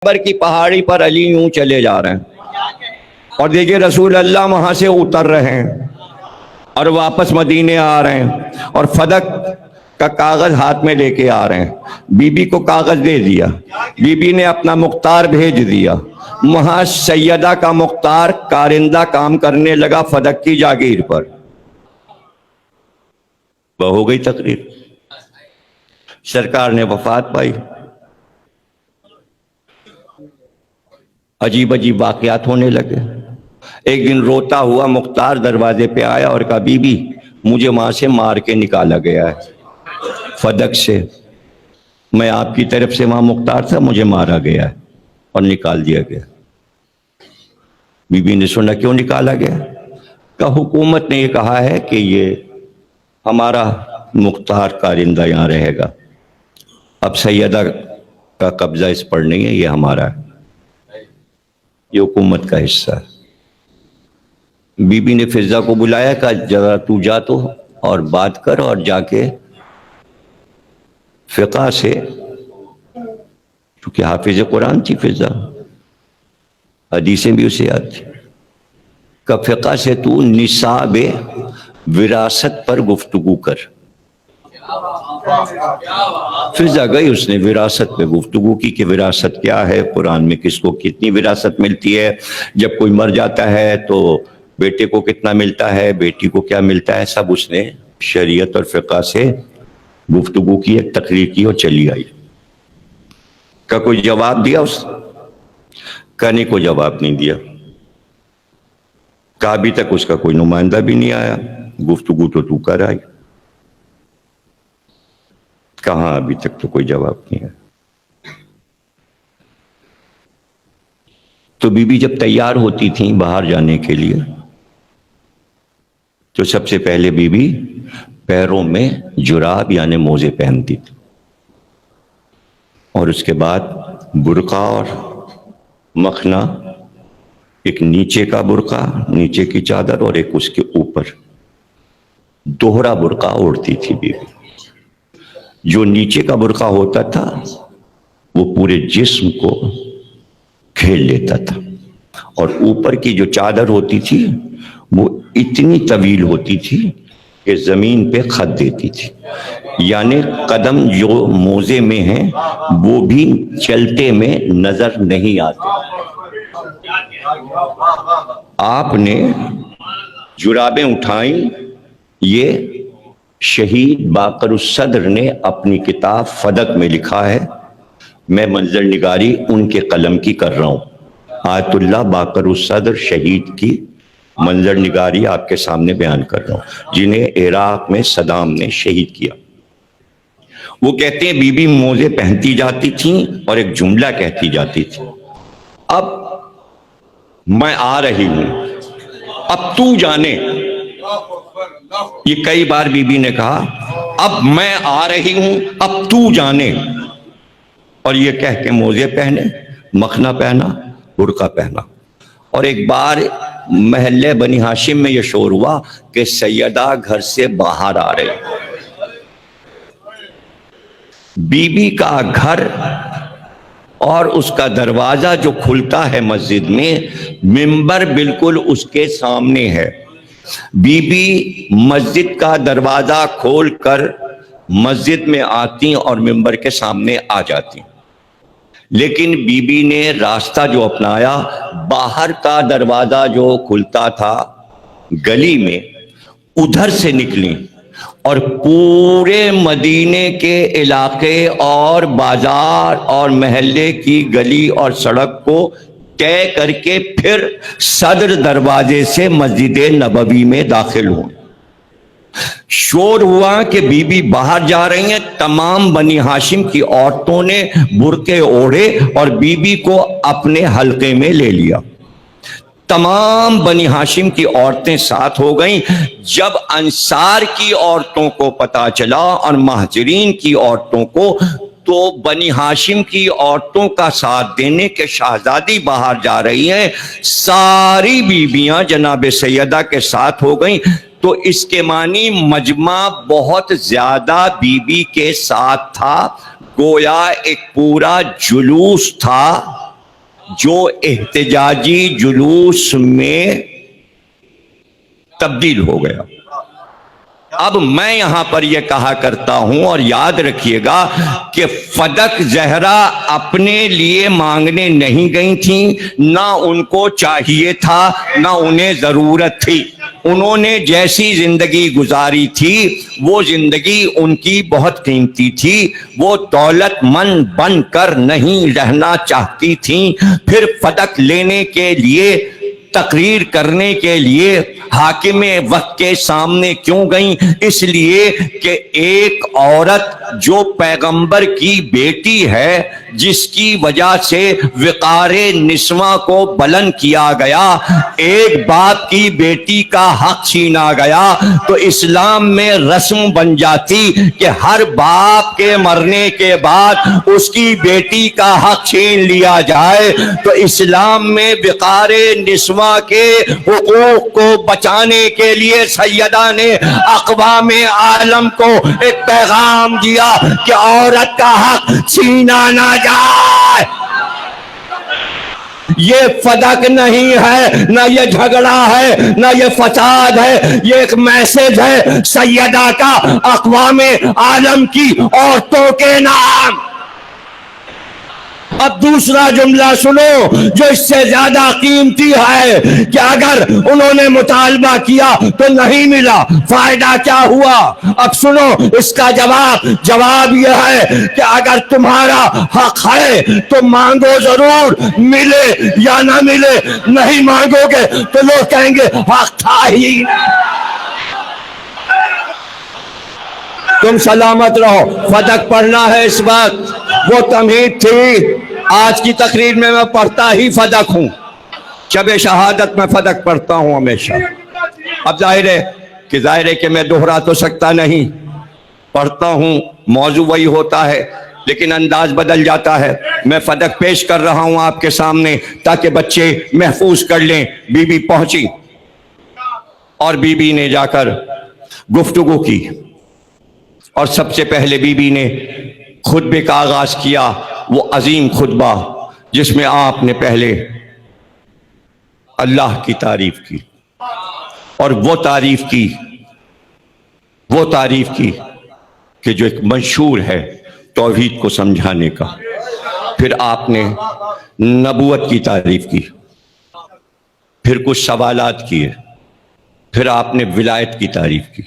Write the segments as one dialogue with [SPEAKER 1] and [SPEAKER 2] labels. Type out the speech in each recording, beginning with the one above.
[SPEAKER 1] کی پہاڑی پر علی یوں چلے جا رہے ہیں اور دیکھیے رسول اللہ وہاں سے اتر رہے ہیں اور واپس مدینے آ رہے ہیں اور فدق کا کاغذ ہاتھ میں لے کے آ رہے ہیں. بی بی کو کاغذ دے دیا, بی بی نے اپنا مختار بھیج دیا. وہاں سیدہ کا مختار کارندہ کام کرنے لگا فدق کی جاگیر پر. وہ ہو گئی تقریر, سرکار نے وفات پائی. عجیب عجیب واقعات ہونے لگے. ایک دن روتا ہوا مختار دروازے پہ آیا اور کہا بی بی مجھے وہاں سے مار کے نکالا گیا ہے فدق سے. میں آپ کی طرف سے وہاں مختار تھا, مجھے مارا گیا ہے اور نکال دیا گیا. بی بی نے سنا کیوں نکالا گیا؟ کہ حکومت نے یہ کہا ہے کہ یہ ہمارا مختار کارندہ یہاں رہے گا, اب سیدہ کا قبضہ اس پر نہیں ہے, یہ ہمارا ہے, یہ حکومت کا حصہ ہے. بی بی نے فضہ کو بلایا کہ ذرا تو جا تو اور بات کر اور جا کے فقہ سے, کیونکہ حافظ قرآن تھی فضہ, حدیثیں بھی اسے یاد تھی, کہ فقہ سے تو نصاب وراثت پر گفتگو کر. فضہ گئی, اس نے وراثت پہ گفتگو کی کہ وراثت کیا ہے, قرآن میں کس کو کتنی وراثت ملتی ہے, جب کوئی مر جاتا ہے تو بیٹے کو کتنا ملتا ہے, بیٹی کو کیا ملتا ہے, سب اس نے شریعت اور فقہ سے گفتگو کی, ایک تقریر کی اور چلی آئی. کا کوئی جواب دیا اس کا؟ نہیں, کوئی جواب نہیں دیا. کہ ابھی تک اس کا کوئی نمائندہ بھی نہیں آیا, گفتگو تو کر آئی. کہاں ابھی تک تو کوئی جواب نہیں ہے. تو بی بی جب تیار ہوتی تھیں باہر جانے کے لیے تو سب سے پہلے بی بی پیروں میں جراب یعنی موزے پہنتی تھی, اور اس کے بعد برقع اور مخنا, ایک نیچے کا برقع, نیچے کی چادر, اور ایک اس کے اوپر دوہرا برقع اوڑھتی تھی بی بی. جو نیچے کا برقع ہوتا تھا وہ پورے جسم کو گھیر لیتا تھا, اور اوپر کی جو چادر ہوتی تھی وہ اتنی طویل ہوتی تھی کہ زمین پہ خط دیتی تھی, یعنی قدم جو موزے میں ہیں وہ بھی چلتے میں نظر نہیں آتے. آپ نے جرابیں اٹھائیں. یہ شہید باقر الصدر نے اپنی کتاب فدق میں لکھا ہے. میں منظر نگاری ان کے قلم کی کر رہا ہوں. آیت اللہ باقر الصدر شہید کی منظر نگاری آپ کے سامنے بیان کر رہا ہوں, جنہیں عراق میں صدام نے شہید کیا. وہ کہتے ہیں بی بی موزے پہنتی جاتی تھیں اور ایک جملہ کہتی جاتی تھی, اب میں آ رہی ہوں, اب تو جانے. یہ کئی بار بی بی نے کہا اب میں آ رہی ہوں, اب تو جانے. اور یہ کہہ کے موزے پہنے, مخنا پہنا, برقع پہنا. اور ایک بار محلے بنی ہاشم میں یہ شور ہوا کہ سیدہ گھر سے باہر آ رہے. بی بی کا گھر اور اس کا دروازہ جو کھلتا ہے مسجد میں, منبر بالکل اس کے سامنے ہے. بی بی مسجد کا دروازہ کھول کر مسجد میں آتی اور منبر کے سامنے آ جاتی. لیکن بی بی نے راستہ جو اپنایا, باہر کا دروازہ جو کھلتا تھا گلی میں, ادھر سے نکلی اور پورے مدینے کے علاقے اور بازار اور محلے کی گلی اور سڑک کو طے کر کے پھر صدر دروازے سے مسجد نبوی میں داخل ہوں. شور ہوا کہ بی بی باہر جا رہی ہیں. تمام بنی ہاشم کی عورتوں نے برقعے اوڑھے اور بی بی کو اپنے حلقے میں لے لیا. تمام بنی ہاشم کی عورتیں ساتھ ہو گئیں. جب انصار کی عورتوں کو پتہ چلا اور مہاجرین کی عورتوں کو, تو بنی ہاشم کی عورتوں کا ساتھ دینے کے شہزادی باہر جا رہی ہیں, ساری بیویاں جناب سیدہ کے ساتھ ہو گئیں. تو اس کے معنی مجمع بہت زیادہ بی بی کے ساتھ تھا, گویا ایک پورا جلوس تھا جو احتجاجی جلوس میں تبدیل ہو گیا۔ اب میں یہاں پر یہ کہا کرتا ہوں اور یاد رکھیے گا کہ فدق زہرا اپنے لیے مانگنے نہیں گئی تھیں، نہ ان کو چاہیے تھا، نہ انہیں ضرورت تھی۔ انہوں نے جیسی زندگی گزاری تھی وہ زندگی ان کی بہت قیمتی تھی، وہ دولت مند بن کر نہیں رہنا چاہتی تھیں۔ پھر فدق لینے کے لیے، تقریر کرنے کے لیے حاکم وقت کے سامنے کیوں گئیں؟ اس لیے کہ ایک عورت جو پیغمبر کی بیٹی ہے، جس کی وجہ سے وقار نسواں کو بلند کیا گیا، ایک باپ کی بیٹی کا حق چھینا گیا، تو اسلام میں رسم بن جاتی کہ ہر باپ کے مرنے کے بعد اس کی بیٹی کا حق چھین لیا جائے۔ تو اسلام میں وقار نسواں کے حقوق کو بچانے کے لیے سیدہ نے اقوام عالم کو ایک پیغام دیا کہ عورت کا حق چھینا نہ جائے۔ یہ فدق نہیں ہے، نہ یہ جھگڑا ہے، نہ یہ فساد ہے، یہ ایک میسج ہے سیدہ کا اقوام عالم کی عورتوں کے نام۔ اب دوسرا جملہ سنو جو اس سے زیادہ قیمتی ہے کہ اگر انہوں نے مطالبہ کیا تو نہیں ملا، فائدہ کیا ہوا؟ اب سنو اس کا جواب یہ ہے کہ اگر تمہارا حق ہے تو مانگو ضرور، ملے یا نہ ملے۔ نہیں مانگو گے تو لوگ کہیں گے حق تھا ہی۔ تم سلامت رہو، فدق پڑھنا ہے اس وقت، وہ تمہید تھی۔ آج کی تقریر میں پڑھتا ہی فدق ہوں، شب شہادت میں فدق پڑھتا ہوں ہمیشہ۔ اب ظاہر ہے کہ میں دہرا تو سکتا نہیں، پڑھتا ہوں، موضوع وہی ہوتا ہے لیکن انداز بدل جاتا ہے۔ میں فدق پیش کر رہا ہوں آپ کے سامنے تاکہ بچے محفوظ کر لیں۔ بی بی پہنچی اور بی بی نے جا کر گفتگو کی، اور سب سے پہلے بی بی نے خطبے کا آغاز کیا، وہ عظیم خطبہ جس میں آپ نے پہلے اللہ کی تعریف کی، اور وہ تعریف کی کہ جو ایک منشور ہے توحید کو سمجھانے کا۔ پھر آپ نے نبوت کی تعریف کی، پھر کچھ سوالات کیے، پھر آپ نے ولایت کی تعریف کی۔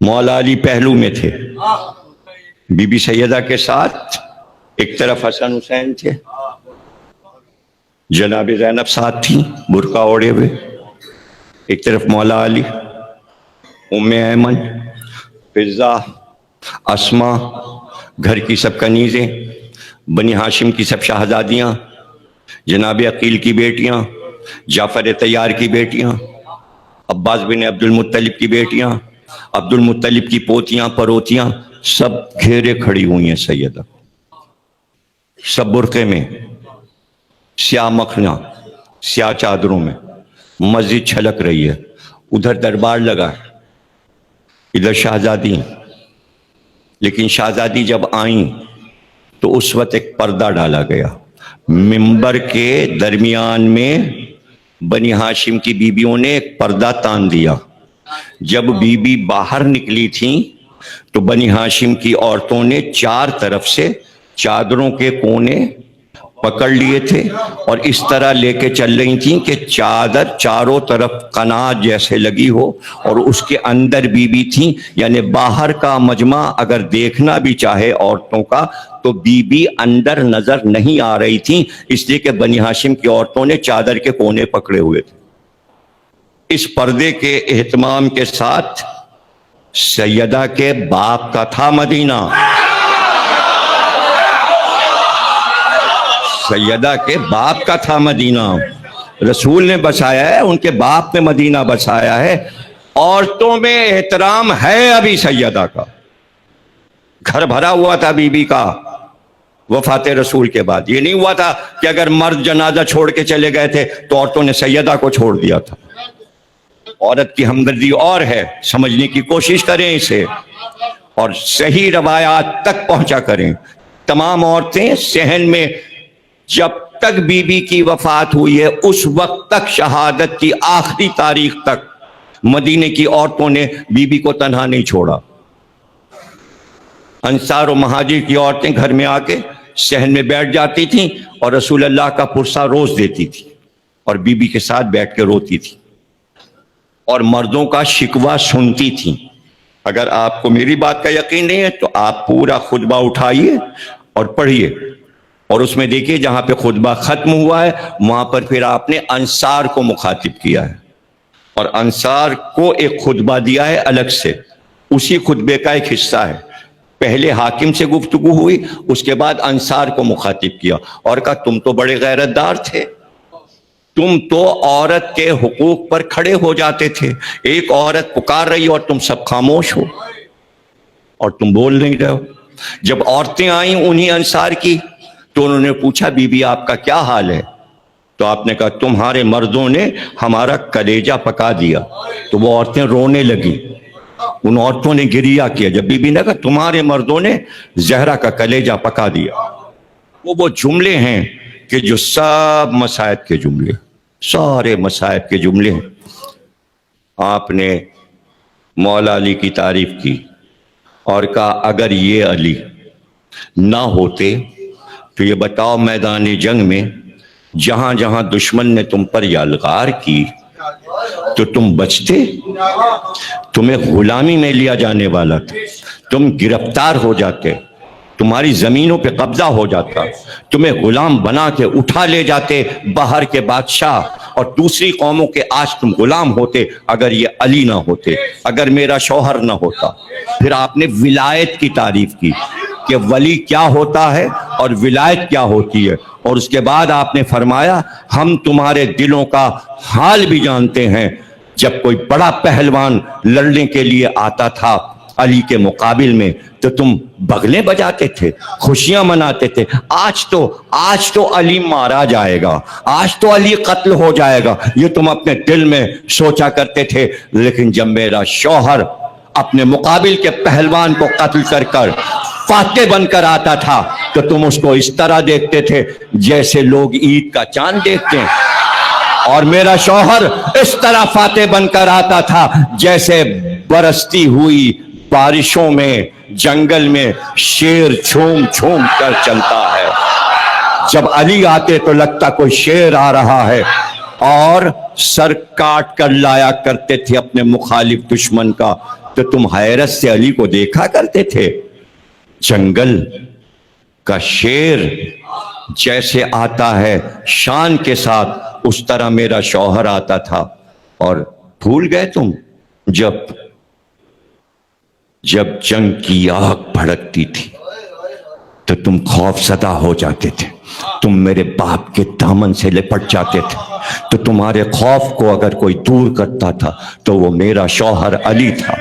[SPEAKER 1] مولا علی پہلو میں تھے، بی بی سیدہ کے ساتھ ایک طرف حسن حسین تھے، جناب زینب ساتھ تھیں برقع اوڑے ہوئے، ایک طرف مولا علی، ام ایمن، فضہ، اسما، گھر کی سب کنیزیں، بنی ہاشم کی سب شہزادیاں، جناب عقیل کی بیٹیاں، جعفر طیار کی بیٹیاں، عباس بن عبد المطلب کی بیٹیاں، عبد المطلب کی پوتیاں پروتیاں، سب گھیرے کھڑی ہوئی ہیں سیدہ، سب برقعے میں، سیاہ مکھنا، سیاہ چادروں میں، مسجد چھلک رہی ہے، ادھر دربار لگا ہے، ادھر شہزادی۔ لیکن شہزادی جب آئیں تو اس وقت ایک پردہ ڈالا گیا، منبر کے درمیان میں بنی ہاشم کی بیویوں نے ایک پردہ تان دیا۔ جب بی بی باہر نکلی تھیں تو بنی ہاشم کی عورتوں نے چار طرف سے چادروں کے کونے پکڑ لیے تھے اور اس طرح لے کے چل رہی تھیں کہ چادر چاروں طرف قنات جیسے لگی ہو، اور اس کے اندر بی بی تھیں، یعنی باہر کا مجمع اگر دیکھنا بھی چاہے عورتوں کا تو بی بی اندر نظر نہیں آ رہی تھیں، اس لیے کہ بنی ہاشم کی عورتوں نے چادر کے کونے پکڑے ہوئے تھے۔ اس پردے کے اہتمام کے ساتھ سیدہ کے باپ کا تھا مدینہ، سیدہ کے باپ کا تھا مدینہ، رسول نے بسایا ہے، ان کے باپ نے مدینہ بسایا ہے۔ عورتوں میں احترام ہے ابھی سیدہ کا، گھر بھرا ہوا تھا بی بی کا وفات رسول کے بعد۔ یہ نہیں ہوا تھا کہ اگر مرد جنازہ چھوڑ کے چلے گئے تھے تو عورتوں نے سیدہ کو چھوڑ دیا تھا۔ عورت کی ہمدردی اور ہے، سمجھنے کی کوشش کریں اسے اور صحیح روایات تک پہنچا کریں۔ تمام عورتیں صحن میں جب تک بی بی کی وفات ہوئی ہے اس وقت تک شہادت کی آخری تاریخ تک مدینے کی عورتوں نے بی بی کو تنہا نہیں چھوڑا. انصار و مہاجر کی عورتیں گھر میں آ کے صحن میں بیٹھ جاتی تھیں اور رسول اللہ کا پرسہ روز دیتی تھی اور بی بی کے ساتھ بیٹھ کے روتی تھی اور مردوں کا شکوہ سنتی تھیں. اگر آپ کو میری بات کا یقین نہیں ہے تو آپ پورا خطبہ اٹھائیے اور پڑھیے اور اس میں دیکھیے جہاں پہ خطبہ ختم ہوا ہے وہاں پر پھر آپ نے انصار کو مخاطب کیا ہے اور انصار کو ایک خطبہ دیا ہے الگ سے. اسی خطبے کا ایک حصہ ہے. پہلے حاکم سے گفتگو ہوئی, اس کے بعد انصار کو مخاطب کیا اور کہا تم تو بڑے غیرت دار تھے, تم تو عورت کے حقوق پر کھڑے ہو جاتے تھے. ایک عورت پکار رہی اور تم سب خاموش ہو اور تم بول نہیں رہے ہو. جب عورتیں آئیں انہی انصار کی تو انہوں نے پوچھا بی بی آپ کا کیا حال ہے؟ تو آپ نے کہا تمہارے مردوں نے ہمارا کلیجہ پکا دیا. تو وہ عورتیں رونے لگی. ان عورتوں نے گریہ کیا جب بی بی نے کہا تمہارے مردوں نے زہرا کا کلیجہ پکا دیا. وہ جملے ہیں کہ جو سب مصائب کے جملے, سارے مصائب کے جملے ہیں. آپ نے مولا علی کی تعریف کی اور کہا اگر یہ علی نہ ہوتے تو یہ بتاؤ میدان جنگ میں جہاں جہاں دشمن نے تم پر یلغار کی تو تم بچتے؟ تمہیں غلامی میں لیا جانے والا تھا, تم گرفتار ہو جاتے, تمہاری زمینوں پہ قبضہ ہو جاتا, تمہیں غلام بنا کے اٹھا لے جاتے باہر کے بادشاہ اور دوسری قوموں کے, آج تم غلام ہوتے اگر یہ علی نہ ہوتے, اگر میرا شوہر نہ ہوتا. پھر آپ نے ولایت کی تعریف کی کہ ولی کیا ہوتا ہے اور ولایت کیا ہوتی ہے, اور اس کے بعد آپ نے فرمایا ہم تمہارے دلوں کا حال بھی جانتے ہیں. جب کوئی بڑا پہلوان لڑنے کے لیے آتا تھا علی کے مقابل میں تو تم بغلیں بجاتے تھے, خوشیاں مناتے تھے. آج تو علی مارا جائے گا, آج تو علی قتل ہو جائے گا, یہ تم اپنے دل میں سوچا کرتے تھے. لیکن جب میرا شوہر اپنے مقابل کے پہلوان کو قتل کر کر فاتح بن کر آتا تھا تو تم اس کو اس طرح دیکھتے تھے جیسے لوگ عید کا چاند دیکھتے ہیں, اور میرا شوہر اس طرح فاتح بن کر آتا تھا جیسے برستی ہوئی بارشوں میں جنگل میں شیر جھوم جھوم کر چلتا ہے. جب علی آتے تو لگتا کوئی شیر آ رہا ہے, اور سر کاٹ کر لایا کرتے تھے اپنے مخالف دشمن کا تو تم حیرت سے علی کو دیکھا کرتے تھے. جنگل کا شیر جیسے آتا ہے شان کے ساتھ اس طرح میرا شوہر آتا تھا. اور بھول گئے تم جب جنگ کی آگ بھڑکتی تھی تو تم خوف زدہ ہو جاتے تھے, تم میرے باپ کے دامن سے لپٹ جاتے تھے. تو تمہارے خوف کو اگر کوئی دور کرتا تھا تو وہ میرا شوہر علی تھا.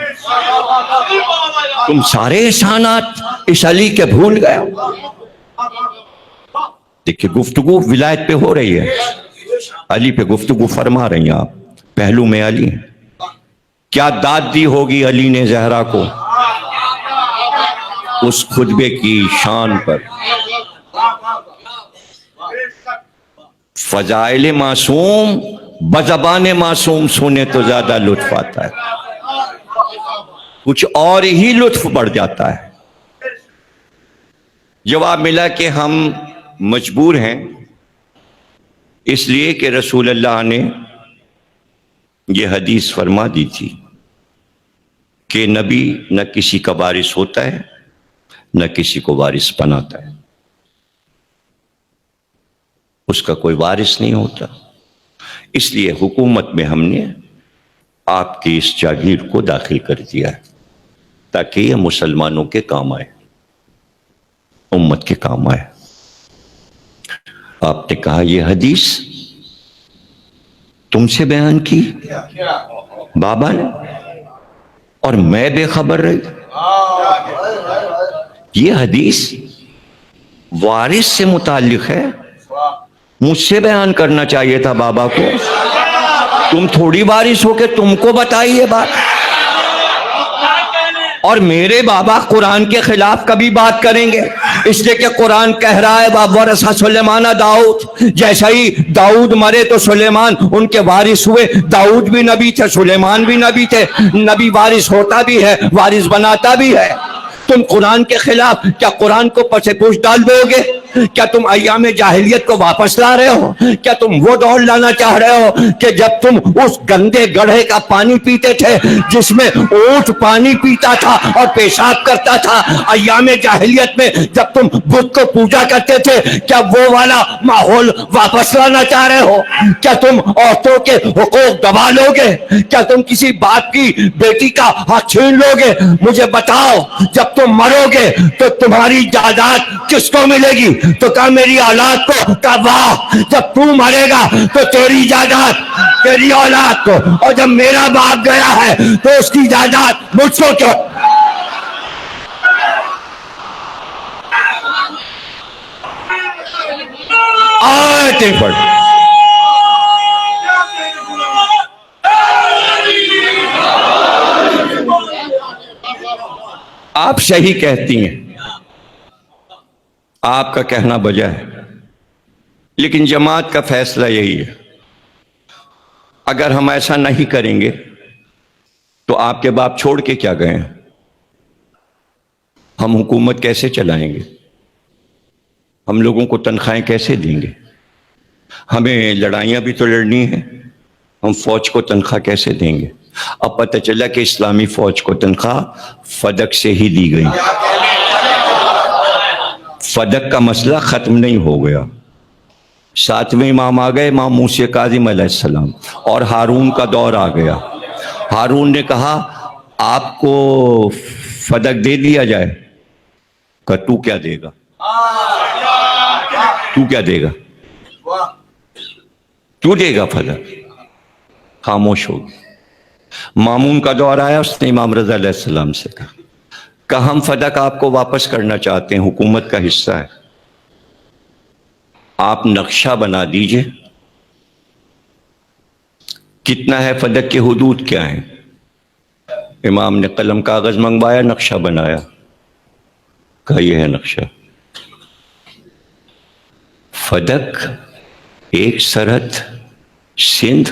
[SPEAKER 1] تم سارے احسانات اس علی کے بھول گئے. دیکھیں گفتگو ولایت پہ ہو رہی ہے, علی پہ گفتگو فرما رہی ہیں آپ, پہلو میں علی ہیں. کیا داد دی ہوگی علی نے زہرا کو اس خطبے کی شان پر. فضائل معصوم بزبان معصوم سنے تو زیادہ لطف آتا ہے, کچھ اور ہی لطف بڑھ جاتا ہے. جواب ملا کہ ہم مجبور ہیں اس لیے کہ رسول اللہ نے یہ حدیث فرما دی تھی کہ نبی نہ کسی کا وارث ہوتا ہے نہ کسی کو وارث بناتا ہے, اس کا کوئی وارث نہیں ہوتا. اس لیے حکومت میں ہم نے آپ کی اس جاگیر کو داخل کر دیا ہے تاکہ یہ مسلمانوں کے کام آئے, امت کے کام آئے. آپ نے کہا یہ حدیث تم سے بیان کی بابا نے اور میں بے خبر رہی. یہ حدیث وارث سے متعلق ہے, مجھ سے بیان کرنا چاہیے تھا بابا کو. تم تھوڑی وارث ہو کہ تم کو بتائیے بات. اور میرے بابا قرآن کے خلاف کبھی بات کریں گے؟ اس لیے کہ قرآن کہہ رہا ہے وَوَرَثَ سلیمان داؤد، جیسا ہی داؤد مرے تو سلیمان ان کے وارث ہوئے۔ داؤد بھی نبی تھے، سلیمان بھی نبی تھے، نبی وارث ہوتا بھی ہے، وارث بناتا بھی ہے۔ تم قرآن کے خلاف کیا قرآن کو پس پوچھ ڈال دو گے؟ کیا تم ایام جاہلیت کو واپس لا رہے ہو؟ کیا تم وہ دور لانا چاہ رہے ہو کہ جب تم اس گندے گڑھے کا پانی پیتے تھے جس میں اونٹ پانی پیتا تھا اور پیشاب کرتا تھا؟ ایام جاہلیت میں جب تم بت کو پوجا کرتے تھے، کیا وہ والا ماحول واپس لانا چاہ رہے ہو؟ کیا تم عورتوں کے حقوق دبا لو گے؟ کیا تم کسی باپ کی بیٹی کا حق چھین لو گے؟ مجھے بتاؤ، جب تم مرو گے تو تمہاری جائیداد کس کو ملے گی؟ تو کہا میری اولاد کو۔ کہا واہ، جب تو مرے گا تو تیری جائیداد تیری اولاد کو، اور جب میرا باپ گیا ہے تو اس کی جائیداد مجھ کو کیوں؟ آیتیں پڑھ۔ آپ صحیح کہتی ہیں، آپ کا کہنا بجا ہے، لیکن جماعت کا فیصلہ یہی ہے۔ اگر ہم ایسا نہیں کریں گے تو آپ کے باپ چھوڑ کے کیا گئے ہیں؟ ہم حکومت کیسے چلائیں گے؟ ہم لوگوں کو تنخواہیں کیسے دیں گے؟ ہمیں لڑائیاں بھی تو لڑنی ہیں، ہم فوج کو تنخواہ کیسے دیں گے؟ اب پتہ چلا کہ اسلامی فوج کو تنخواہ فدق سے ہی دی گئی۔ فدق کا مسئلہ ختم نہیں ہو گیا۔ ساتویں امام آ گئے، امام موسیٰ کاظم علیہ السلام، اور ہارون کا دور آ گیا۔ ہارون نے کہا آپ کو فدق دے دیا جائے۔ کہا تو کیا دے گا؟ تو کیا دے گا؟ تو دے گا فدق؟ خاموش ہو گئی۔ مامون کا دور آیا، اس نے امام رضا علیہ السلام سے کہا ہم فدق آپ کو واپس کرنا چاہتے ہیں، حکومت کا حصہ ہے، آپ نقشہ بنا دیجئے، کتنا ہے فدق کے حدود کیا ہیں؟ امام نے قلم کاغذ منگوایا، نقشہ بنایا، کہا یہ ہے نقشہ۔ فدق ایک سرحد سندھ،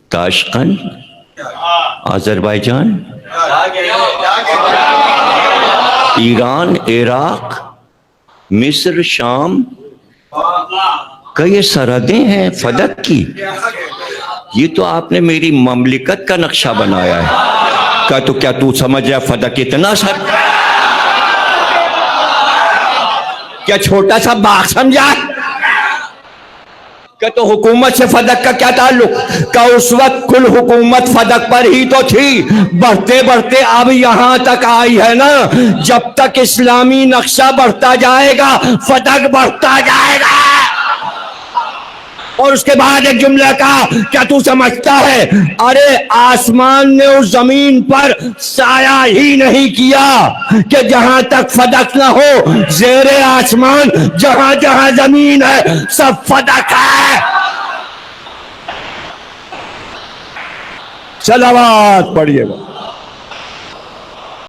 [SPEAKER 1] تاشقند، آذربائیجان، ایران، عراق، مصر، شام کا یہ سرحدیں ہیں فدق کی۔ یہ تو آپ نے میری مملکت کا نقشہ بنایا ہے۔ کہا تو کیا تو سمجھ رہا فدق اتنا سر؟ کیا چھوٹا سا باغ سمجھا؟ کہ تو حکومت سے فدق کا کیا تعلق؟ کہ اس وقت کل حکومت فدق پر ہی تو تھی، بڑھتے بڑھتے اب یہاں تک آئی ہے نا۔ جب تک اسلامی نقشہ بڑھتا جائے گا فدق بڑھتا جائے گا۔ اور اس کے بعد ایک جملہ کہا، کیا تو سمجھتا ہے ارے آسمان نے اس زمین پر سایہ ہی نہیں کیا کہ جہاں تک فدق نہ ہو، زیر آسمان جہاں جہاں زمین ہے سب فدق ہے۔ صلوات پڑھیے گا۔